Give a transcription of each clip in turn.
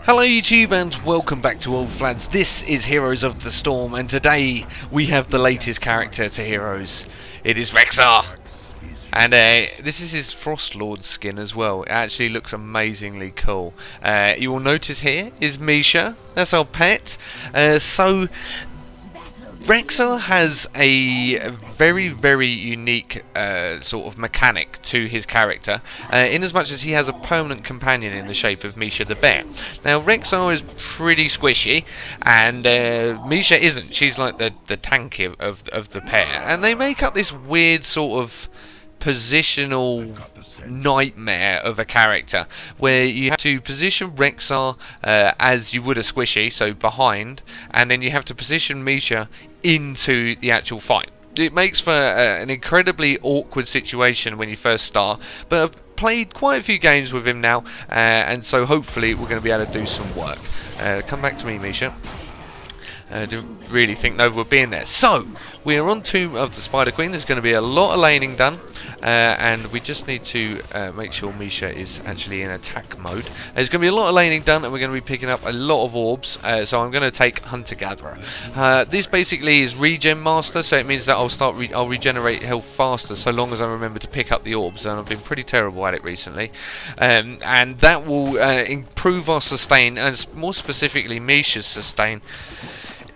Hello YouTube and welcome back to Old Flads. This is Heroes of the Storm and today we have the latest character to Heroes. It is Rexxar. And this is his Frostlord skin as well. It actually looks amazingly cool. You will notice here is Mischa. That's our pet. So Rexxar has a very unique sort of mechanic to his character, in as much as he has a permanent companion in the shape of Mischa the Bear. Now Rexxar is pretty squishy, and Mischa isn't. She's like the tank of the pair, and they make up this weird sort of positional nightmare of a character where you have to position Rexxar as you would a squishy, so behind, and then you have to position Mischa into the actual fight. It makes for an incredibly awkward situation when you first start, but I've played quite a few games with him now, and so hopefully we're going to be able to do some work. Come back to me, Mischa. Didn't really think Nova would be in there. So, we are on Tomb of the Spider Queen. There's going to be a lot of laning done, and we just need to make sure Mischa is actually in attack mode. There's going to be a lot of laning done, and we're going to be picking up a lot of orbs, so I'm going to take Hunter-Gatherer. This basically is regen master, so it means that I'll regenerate health faster so long as I remember to pick up the orbs, and I've been pretty terrible at it recently. And that will improve our sustain, and more specifically Mischa's sustain,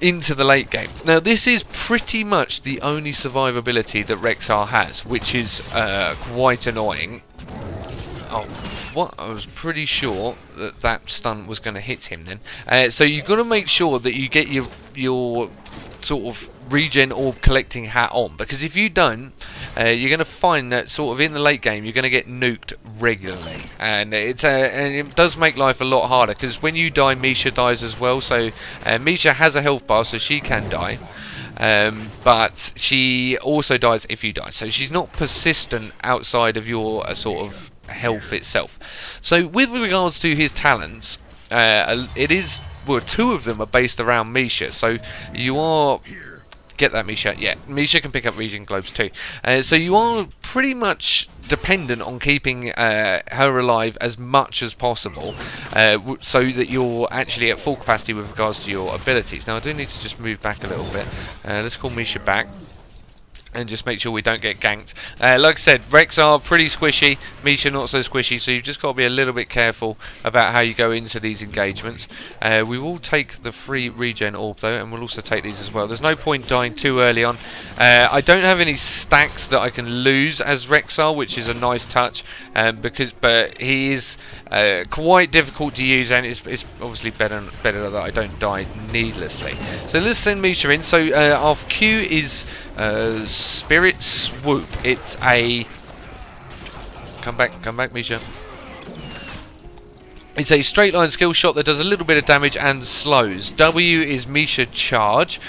into the late game. Now this is pretty much the only survivability that Rexxar has, which is quite annoying. Oh, what? I was pretty sure that that stun was going to hit him then. So you've got to make sure that you get your sort of regen orb collecting hat on, because if you don't, you're going to find that sort of in the late game you're going to get nuked regularly, and it does make life a lot harder, because when you die, Mischa dies as well. So Mischa has a health bar, so she can die, but she also dies if you die, so she's not persistent outside of your sort of health itself. So with regards to his talents, it is, well, two of them are based around Mischa, so you are... Get that, Mischa? Yeah, Mischa can pick up regen globes too. So you are pretty much dependent on keeping her alive as much as possible, so that you're actually at full capacity with regards to your abilities. Now I do need to just move back a little bit. Let's call Mischa back and just make sure we don't get ganked. Like I said, Rexxar pretty squishy, Mischa not so squishy, so you've just got to be a little bit careful about how you go into these engagements. We will take the free regen orb though, and we'll also take these as well. There's no point dying too early on. I don't have any stacks that I can lose as Rexxar, which is a nice touch, but he is quite difficult to use, and it's obviously better that I don't die needlessly. So let's send Mischa in. So our Q is Spirit Swoop. It's a... Come back, Mischa. It's a straight line skill shot that does a little bit of damage and slows. W is Mischa Charge.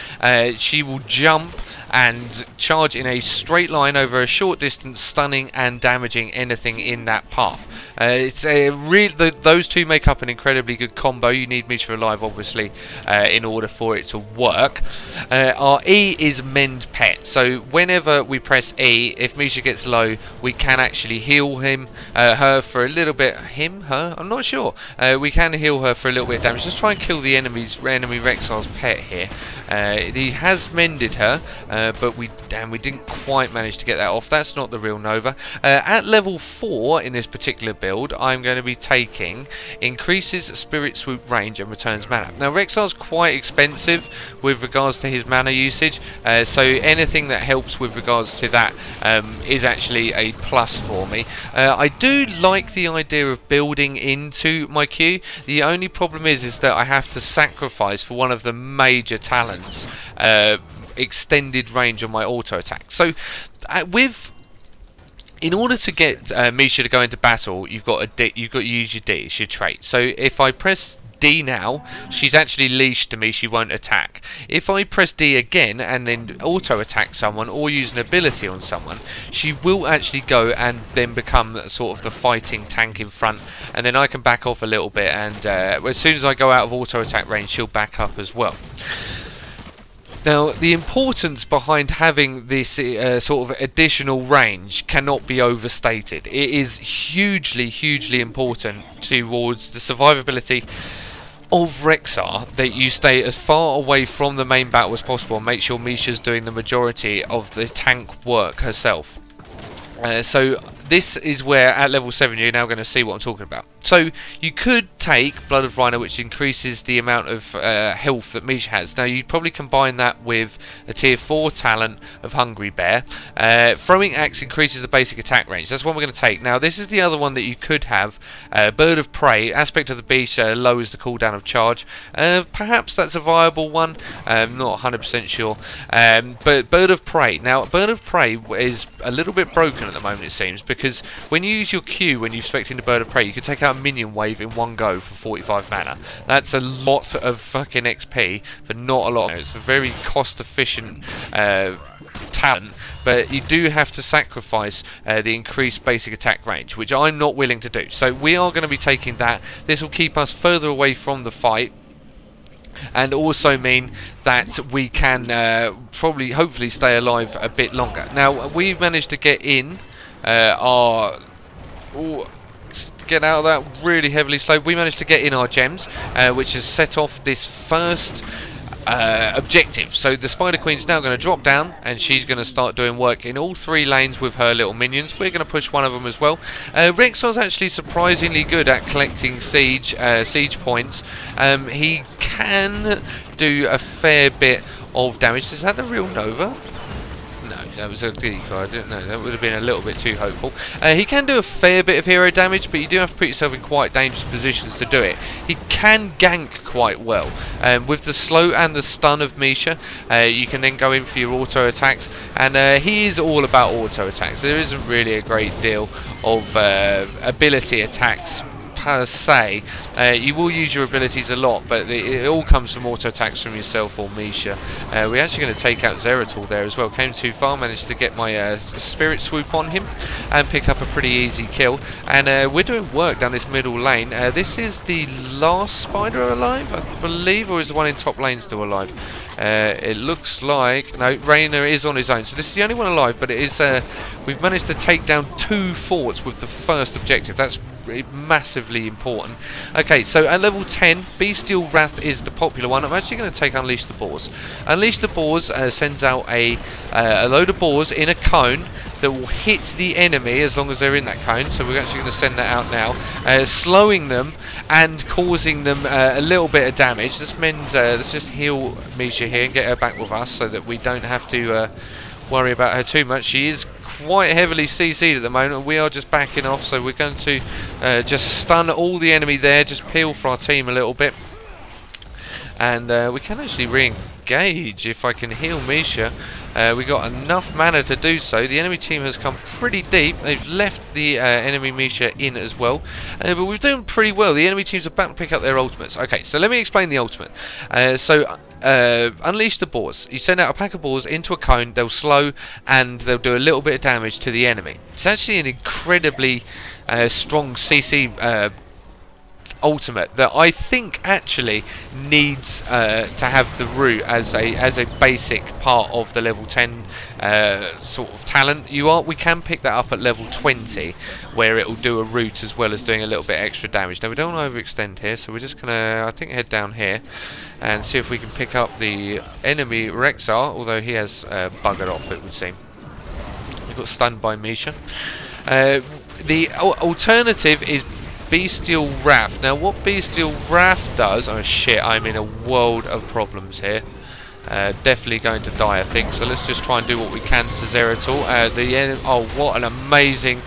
She will jump and charge in a straight line over a short distance, stunning and damaging anything in that path. It's a those two make up an incredibly good combo. You need Mischa alive, obviously, in order for it to work. Our E is Mend Pet. So whenever we press E, if Mischa gets low, we can actually heal her for a little bit. Her? I'm not sure. We can heal her for a little bit of damage. Let's try and kill the enemy Rexxar's pet here. He has mended her, but we didn't quite manage to get that off. That's not the real Nova. At level 4 in this particular build, I'm going to be taking increases Spirit Swoop range and returns mana. Now Rexxar's quite expensive with regards to his mana usage, so anything that helps with regards to that is actually a plus for me. I do like the idea of building into my Q. The only problem is that I have to sacrifice for one of the major talents, extended range on my auto attack. So in order to get Mischa to go into battle, you've got to use your D, it's your trait. So if I press D now, she's actually leashed to me, she won't attack. If I press D again and then auto attack someone or use an ability on someone, she will actually go and then become sort of the fighting tank in front, and then I can back off a little bit, and as soon as I go out of auto attack range, she'll back up as well. Now, the importance behind having this sort of additional range cannot be overstated. It is hugely, hugely important towards the survivability of Rexxar that you stay as far away from the main battle as possible and make sure Mischa's doing the majority of the tank work herself. So this is where at level 7 you're now going to see what I'm talking about. So you could take Blood of Rhino, which increases the amount of health that Mischa has. Now you'd probably combine that with a tier 4 talent of Hungry Bear. Throwing Axe increases the basic attack range. That's one we're going to take. Now this is the other one that you could have. Bird of Prey, Aspect of the Beast lowers the cooldown of charge. Perhaps that's a viable one. Not 100% sure. But Bird of Prey. Now Bird of Prey is a little bit broken at the moment, it seems, because when you use your Q when you're expecting the Bird of Prey, you can take out a minion wave in one go for 45 mana. That's a lot of fucking XP for not a lot. It's a very cost efficient talent, but you do have to sacrifice the increased basic attack range, which I'm not willing to do. So we are going to be taking that. This will keep us further away from the fight, and also mean that we can hopefully stay alive a bit longer. Now we've managed to get in get out of that really heavily slow. We managed to get in our gems, which has set off this first objective. So the Spider Queen's now going to drop down, and she's going to start doing work in all 3 lanes with her little minions. We're going to push one of them as well. Rexxar's actually surprisingly good at collecting siege points. He can do a fair bit of damage. Is that the real Nova? That was a good card. I didn't know. That would have been a little bit too hopeful. He can do a fair bit of hero damage, but you do have to put yourself in quite dangerous positions to do it. He can gank quite well. With the slow and the stun of Mischa, you can then go in for your auto attacks, and he is all about auto attacks. There isn't really a great deal of ability attacks per se. You will use your abilities a lot, but it all comes from auto attacks from yourself or Mischa. We're actually going to take out Zeratul there as well. Came too far, managed to get my spirit swoop on him and pick up a pretty easy kill. And we're doing work down this middle lane. This is the last spider alive, I believe, or is the one in top lane still alive? It looks like no. Rainer is on his own, so this is the only one alive. But it is we've managed to take down 2 forts with the first objective. That's massively important. Okay, so at level 10, Bestial Wrath is the popular one. I'm actually going to take Unleash the Boars. Unleash the Boars sends out a load of boars in a cone that will hit the enemy as long as they're in that cone. So we're actually going to send that out now, slowing them and causing them a little bit of damage. Let's just heal Mischa here and get her back with us so that we don't have to worry about her too much. She is quite heavily CC'd at the moment. We are just backing off, so we're going to just stun all the enemy there, just peel for our team a little bit, and we can actually re-engage if I can heal Mischa. We got enough mana to do so. The enemy team has come pretty deep. They've left the enemy Mischa in as well, but we've done pretty well. The enemy team's about to pick up their ultimates. Okay, so let me explain the ultimate. Unleash the Boars. You send out a pack of boars into a cone, they'll slow and they'll do a little bit of damage to the enemy. It's actually an incredibly strong CC ultimate that I think actually needs to have the root as a basic part of the level 10 sort of talent. We can pick that up at level 20, where it will do a root as well as doing a little bit extra damage. Now we don't want to overextend here, so we're just gonna, I think, head down here and see if we can pick up the enemy Rexxar, although he has buggered off, it would seem. He got stunned by Mischa. The alternative is Bestial Wrath. Now what Bestial Wrath does... Oh shit, I'm in a world of problems here. Definitely going to die, I think. So let's just try and do what we can to Zeratul. Oh, what an amazing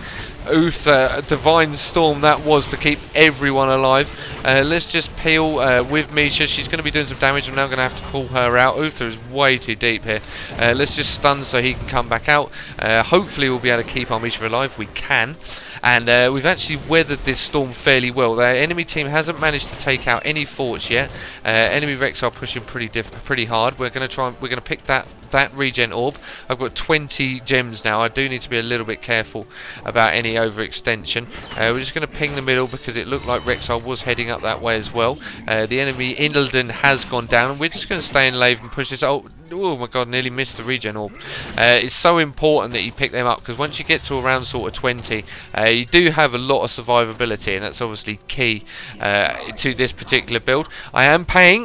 Uther Divine Storm that was to keep everyone alive. Let's just peel with Mischa. She's going to be doing some damage. I'm now going to have to pull her out. Uther is way too deep here. Let's just stun so he can come back out. Hopefully we'll be able to keep our Mischa alive. We can. And we've actually weathered this storm fairly well. The enemy team hasn't managed to take out any forts yet. Enemy Rexxar pushing pretty hard. We're going to pick that regen orb. I've got 20 gems now. I do need to be a little bit careful about any overextension. We're just going to ping the middle because it looked like Rexxar was heading up that way as well. The enemy Indleton has gone down, and we're just going to stay in lane and push this. Oh, oh my god, nearly missed the regen orb. It's so important that you pick them up, because once you get to around sort of 20, you do have a lot of survivability, and that's obviously key to this particular build. I am paying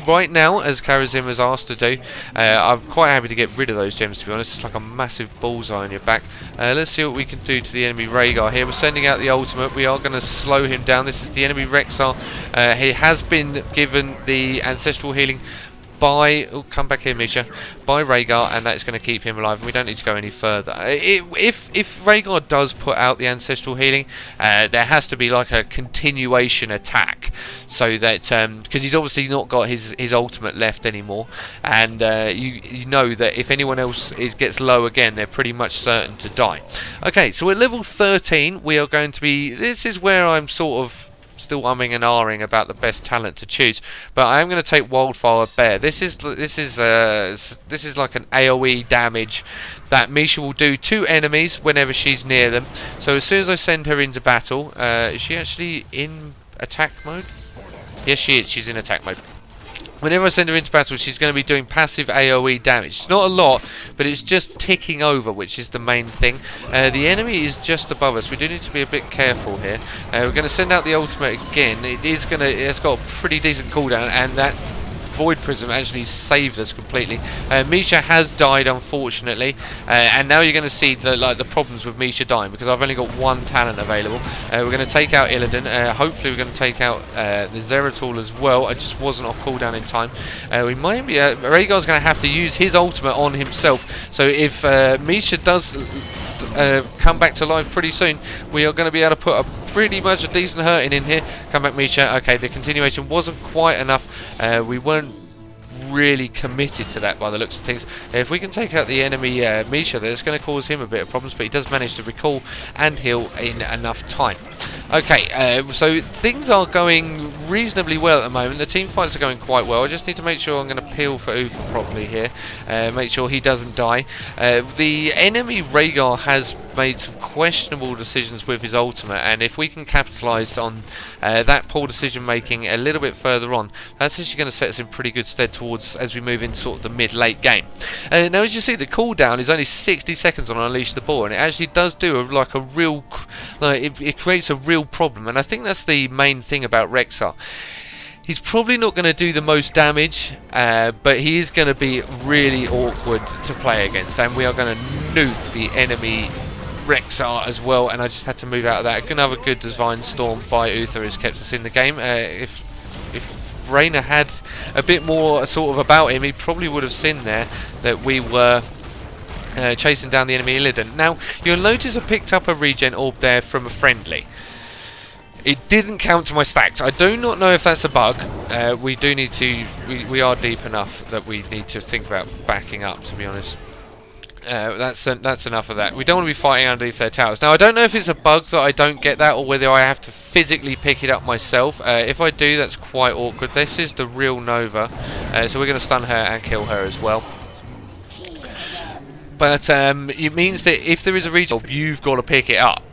right now, as Karazim has asked to do. I'm quite happy to get rid of those gems, to be honest. It's like a massive bullseye on your back. Let's see what we can do to the enemy Rexxar here. We're sending out the ultimate. We are going to slow him down. This is the enemy Rexxar. He has been given the ancestral healing by, oh, come back here, Mischa, by Rexxar, and that's going to keep him alive, and we don't need to go any further. If Rexxar does put out the ancestral healing, there has to be like a continuation attack, so that because he's obviously not got his ultimate left anymore, and you know that if anyone else gets low again, they're pretty much certain to die. Okay, so at level 13, we are going to be. This is where I'm sort of still umming and ahhing about the best talent to choose, but I am going to take Wildfire Bear. This is like an AoE damage that Mischa will do to enemies whenever she's near them. So as soon as I send her into battle, is she actually in attack mode? Yes, she is. She's in attack mode. Whenever I send her into battle, she's going to be doing passive AoE damage. It's not a lot, but it's just ticking over, which is the main thing. The enemy is just above us. We do need to be a bit careful here. We're going to send out the ultimate again. It's got a pretty decent cooldown, and that Void Prism actually saved us completely. Mischa has died, unfortunately, and now you're going to see the problems with Mischa dying, because I've only got one talent available. We're going to take out Illidan. Hopefully we're going to take out the Zeratul as well. I just wasn't off cooldown in time. We might be. Rhaegar's going to have to use his ultimate on himself. So if Mischa does come back to life pretty soon, we are going to be able to put pretty much a decent hurting in here. Come back, Mischa. Okay, the continuation wasn't quite enough. We weren't really committed to that by the looks of things. If we can take out the enemy Mischa, that's going to cause him a bit of problems, but he does manage to recall and heal in enough time. Okay, so things are going reasonably well at the moment. The team fights are going quite well. I just need to make sure I'm going to peel for Uther properly here. Make sure he doesn't die. The enemy Rhaegar has made some questionable decisions with his ultimate, and if we can capitalise on that poor decision making a little bit further on, that's actually going to set us in pretty good stead towards as we move in sort of the mid-late game. Now, as you see, the cooldown is only 60 seconds on Unleash the Boar, and it actually does do a real, it creates a real problem, and I think that's the main thing about Rexxar. He's probably not going to do the most damage, but he is going to be really awkward to play against, and we are going to nuke the enemy Rexxar as well, and I just had to move out of that. Another good Divine Storm by Uther has kept us in the game. If Rayner had a bit more sort of about him, he probably would have seen there that we were chasing down the enemy Illidan. Now, you'll notice I picked up a regen orb there from a friendly. It didn't count to my stacks. I do not know if that's a bug. We do need to. We are deep enough that we need to think about backing up, to be honest. That's enough of that. We don't want to be fighting underneath their towers. Now, I don't know if it's a bug that I don't get that, or whether I have to physically pick it up myself. If I do, that's quite awkward. This is the real Nova, so we're going to stun her and kill her as well. But it means that if there is a regen, you've got to pick it up.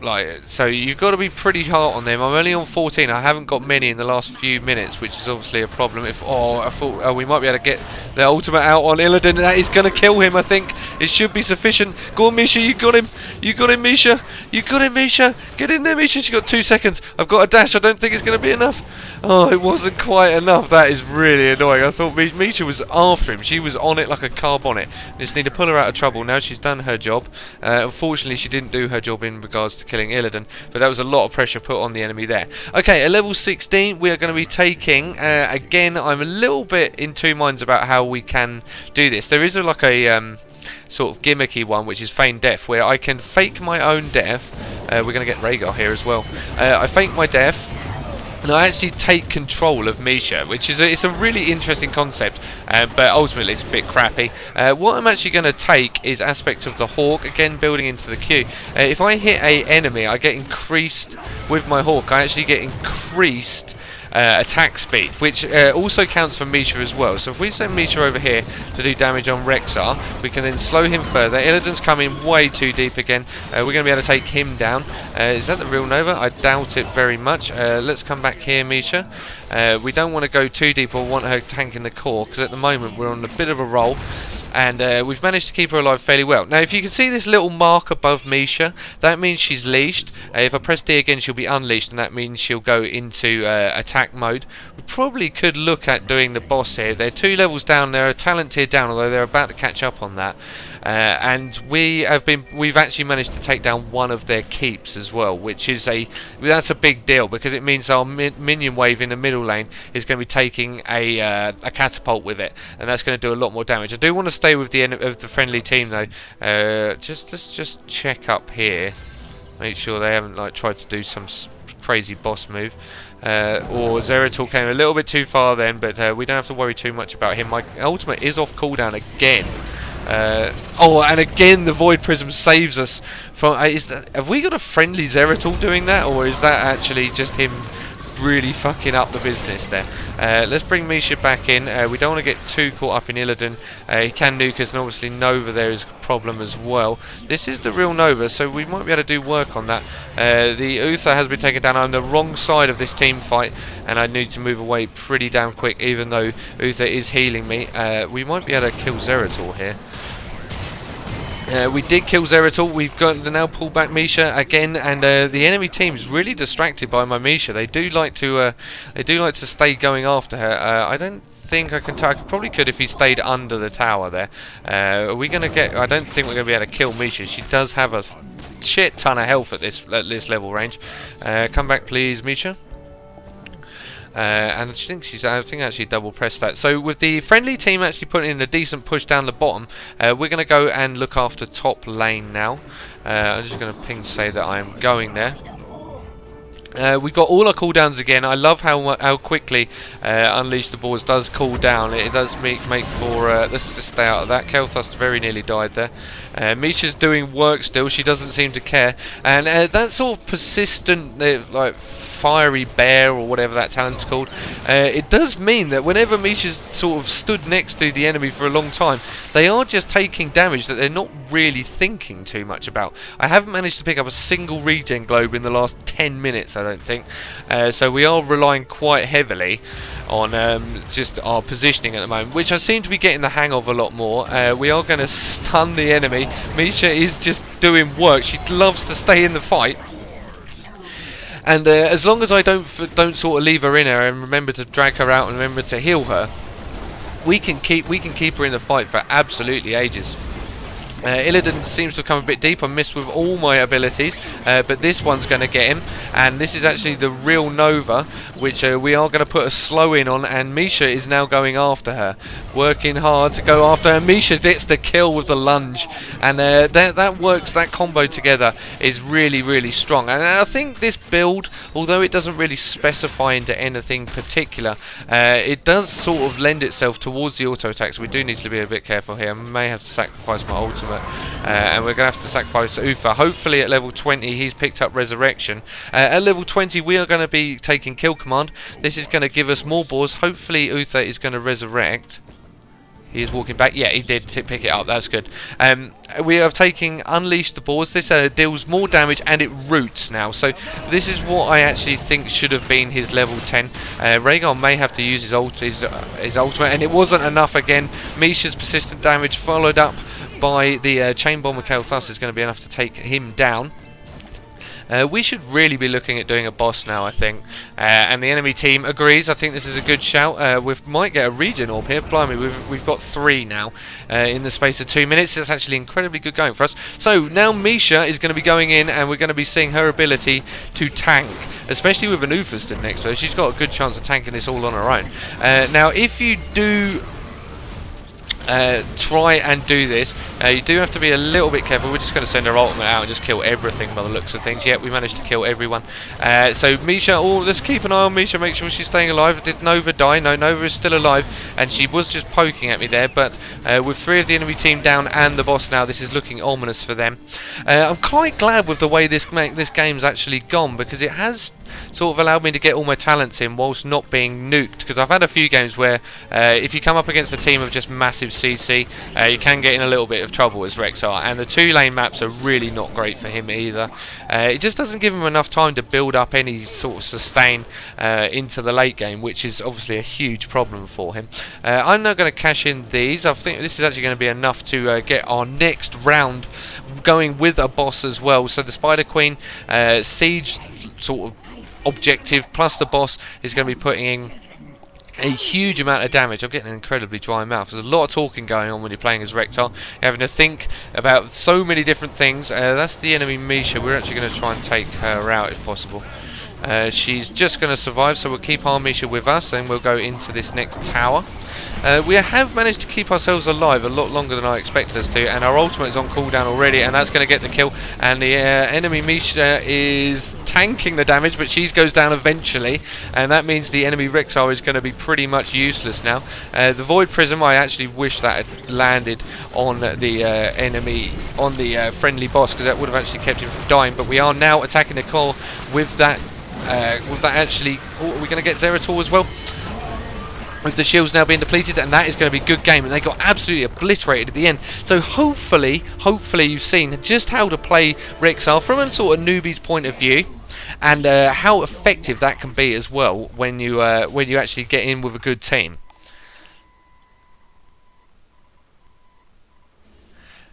So you've got to be pretty hard on them. I'm only on 14. I haven't got many in the last few minutes, which is obviously a problem. I thought we might be able to get the ultimate out on Illidan. That is going to kill him, I think. It should be sufficient. Go on, Mischa. You got him. You got him, Mischa. You got him, Mischa. Get in there, Mischa. She's got 2 seconds. I've got a dash. I don't think it's going to be enough. Oh, it wasn't quite enough. That is really annoying. I thought Mischa was after him. She was on it like a car bonnet. Just need to pull her out of trouble. Now she's done her job. Unfortunately, she didn't do her job in regards to killing Illidan, but that was a lot of pressure put on the enemy there. Okay, at level 16, we are going to be taking, again, I'm a little bit in two minds about how we can do this. There is like a sort of gimmicky one, which is feign death, where I can fake my own death. We're going to get Rhaegar here as well. I fake my death, and I actually take control of Mischa, which is it's a really interesting concept, but ultimately it's a bit crappy. What I'm actually going to take is aspect of the Hawk, again building into the queue. If I hit a enemy, I get increased with my Hawk. I actually get increased attack speed, which also counts for Mischa as well. So if we send Mischa over here to do damage on Rexxar, we can then slow him further. Illidan's coming way too deep again. We're going to be able to take him down. Is that the real Nova? I doubt it very much. Let's come back here, Mischa. We don't want to go too deep or want her tanking the core, because at the moment we're on a bit of a roll, and we've managed to keep her alive fairly well. Now if you can see this little mark above Mischa, that means she's leashed. If I press D again, she'll be unleashed, and that means she'll go into attack mode. We probably could look at doing the boss here. They're 2 levels down, they're a talent tier down, although they're about to catch up on that. And we've actually managed to take down one of their keeps as well, which is that's a big deal, because it means our minion wave in the middle lane is going to be taking a catapult with it, and that's going to do a lot more damage. I do want to stay with the friendly team though. Let's just check up here, make sure they haven't like tried to do some crazy boss move. Or Zeratul came a little bit too far then, but we don't have to worry too much about him. My ultimate is off cooldown again. Oh, and again the Void Prism saves us from... have we got a friendly Zeratul doing that, or is that actually just him really fucking up the business there? Let's bring Mischa back in. We don't want to get too caught up in Illidan. He can nuke us, and obviously Nova there is a problem as well. This is the real Nova, so we might be able to do work on that. The Uther has been taken down. I'm on the wrong side of this team fight, and I need to move away pretty damn quick, even though Uther is healing me. We might be able to kill Zeratul here. We did kill Zeratul. We've got to now pull back Mischa again, and the enemy team is really distracted by my Mischa. They do like to stay going after her. I don't think I can. I probably could if he stayed under the tower there. Are we going to get? I don't think we're going to be able to kill Mischa. She does have a shit ton of health at this level range. Come back, please, Mischa. And I think actually double pressed that. So with the friendly team actually putting in a decent push down the bottom, we're going to go and look after top lane now. I'm just going to ping to say that I'm going there. We've got all our cooldowns again. I love how quickly Unleash the Boars does cool down. It does make for... let's just stay out of that. Kel'Thas very nearly died there. Mischa's doing work still. She doesn't seem to care. And that sort of persistent... like fiery bear or whatever that talent's called, it does mean that whenever Mischa's sort of stood next to the enemy for a long time, they are just taking damage that they're not really thinking too much about. I haven't managed to pick up a single regen globe in the last 10 minutes, I don't think, so we are relying quite heavily on just our positioning at the moment, which I seem to be getting the hang of a lot more. We are going to stun the enemy. Mischa is just doing work. She loves to stay in the fight. And as long as I don't sort of leave her in her and remember to drag her out and remember to heal her, we can keep her in the fight for absolutely ages. Illidan seems to have come a bit deep. I missed with all my abilities, but this one's going to get him, and this is actually the real Nova, which we are going to put a slow in on, and Mischa is now going after her, working hard to go after her. Mischa gets the kill with the lunge, and that works. That combo together is really, really strong, and I think this build, although it doesn't really specify into anything particular, it does sort of lend itself towards the auto attacks. We do need to be a bit careful here. I may have to sacrifice my ultimate. And we're going to have to sacrifice Uther. Hopefully at level 20 he's picked up Resurrection. At level 20 we are going to be taking Kill Command. This is going to give us more boars. Hopefully Uther is going to resurrect. He is walking back. Yeah, he did pick it up. That's good. We are taking Unleash the Boars. This deals more damage and it roots now. So this is what I actually think should have been his level 10. Rhaegar may have to use his ultimate, and it wasn't enough again. Mischa's persistent damage followed up by the Chain Bomber Kel'Thas is going to be enough to take him down. We should really be looking at doing a boss now, I think. And the enemy team agrees. I think this is a good shout. We might get a regen orb here. Blimey, we've got 3 now in the space of 2 minutes. That's actually incredibly good going for us. So now Mischa is going to be going in, and we're going to be seeing her ability to tank, especially with an Uther stood next to her. She's got a good chance of tanking this all on her own. Now, if you do try and do this, you do have to be a little bit careful. We're just going to send our ultimate out and just kill everything by the looks of things. Yep, we managed to kill everyone. So Mischa, let's keep an eye on Mischa, make sure she's staying alive. Did Nova die? No, Nova is still alive, and she was just poking at me there, but with 3 of the enemy team down and the boss now, this is looking ominous for them. I'm quite glad with the way this game's actually gone, because it has sort of allowed me to get all my talents in whilst not being nuked, because I've had a few games where if you come up against a team of just massive CC, you can get in a little bit of trouble as Rexxar, and the 2-lane maps are really not great for him either. It just doesn't give him enough time to build up any sort of sustain into the late game, which is obviously a huge problem for him. I'm now going to cash in these. I think this is actually going to be enough to get our next round going with a boss as well. So the Spider Queen siege sort of objective plus the boss is going to be putting in a huge amount of damage. I'm getting an incredibly dry mouth. There's a lot of talking going on when you're playing as Rexxar. You're having to think about so many different things. That's the enemy Mischa. We're actually going to try and take her out if possible. She's just going to survive, so we'll keep our Mischa with us and we'll go into this next tower. We have managed to keep ourselves alive a lot longer than I expected us to, and our ultimate is on cooldown already, and that's going to get the kill. And the enemy Mischa is tanking the damage, but she goes down eventually, and that means the enemy Rexxar is going to be pretty much useless now. The Void Prism, I actually wish that had landed on the enemy, on the friendly boss, because that would have actually kept him from dying. But we are now attacking the core with that. Actually, oh, are we going to get Zeratul as well? With the shields now being depleted, and that is going to be a good game, and they got absolutely obliterated at the end. So hopefully you've seen just how to play Rexxar from a sort of newbie's point of view, and how effective that can be as well when you actually get in with a good team.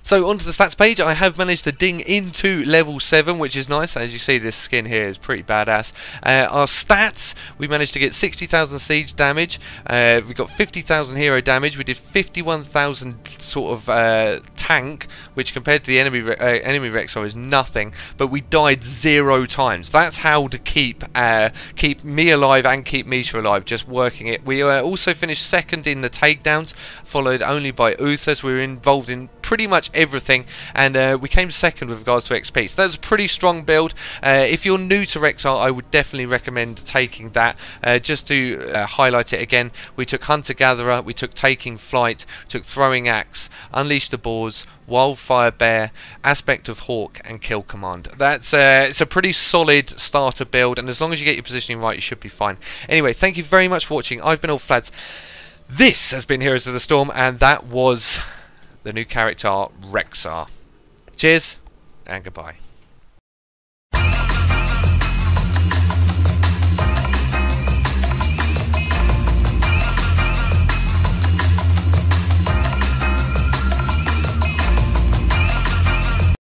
So onto the stats page, I have managed to ding into level 7, which is nice. As you see, this skin here is pretty badass. Our stats, we managed to get 60,000 siege damage, we got 50,000 hero damage, we did 51,000 sort of tank, which compared to the enemy Rexxar is nothing, but we died 0 times. That's how to keep me alive and keep Mischa alive, just working it. We also finished second in the takedowns, followed only by Uther, so we were involved in pretty much everything, and we came second with regards to XP. So that's a pretty strong build. If you're new to Rexxar, I would definitely recommend taking that. Just to highlight it again, we took Hunter-Gatherer, we took Taking Flight, took Throwing Axe, Unleash the Boars, Wildfire Bear, Aspect of Hawk, and Kill Command. That's it's a pretty solid starter build, and as long as you get your positioning right, you should be fine. Anyway, thank you very much for watching. I've been Flads. This has been Heroes of the Storm, and that was the new character Rexxar. Cheers and goodbye.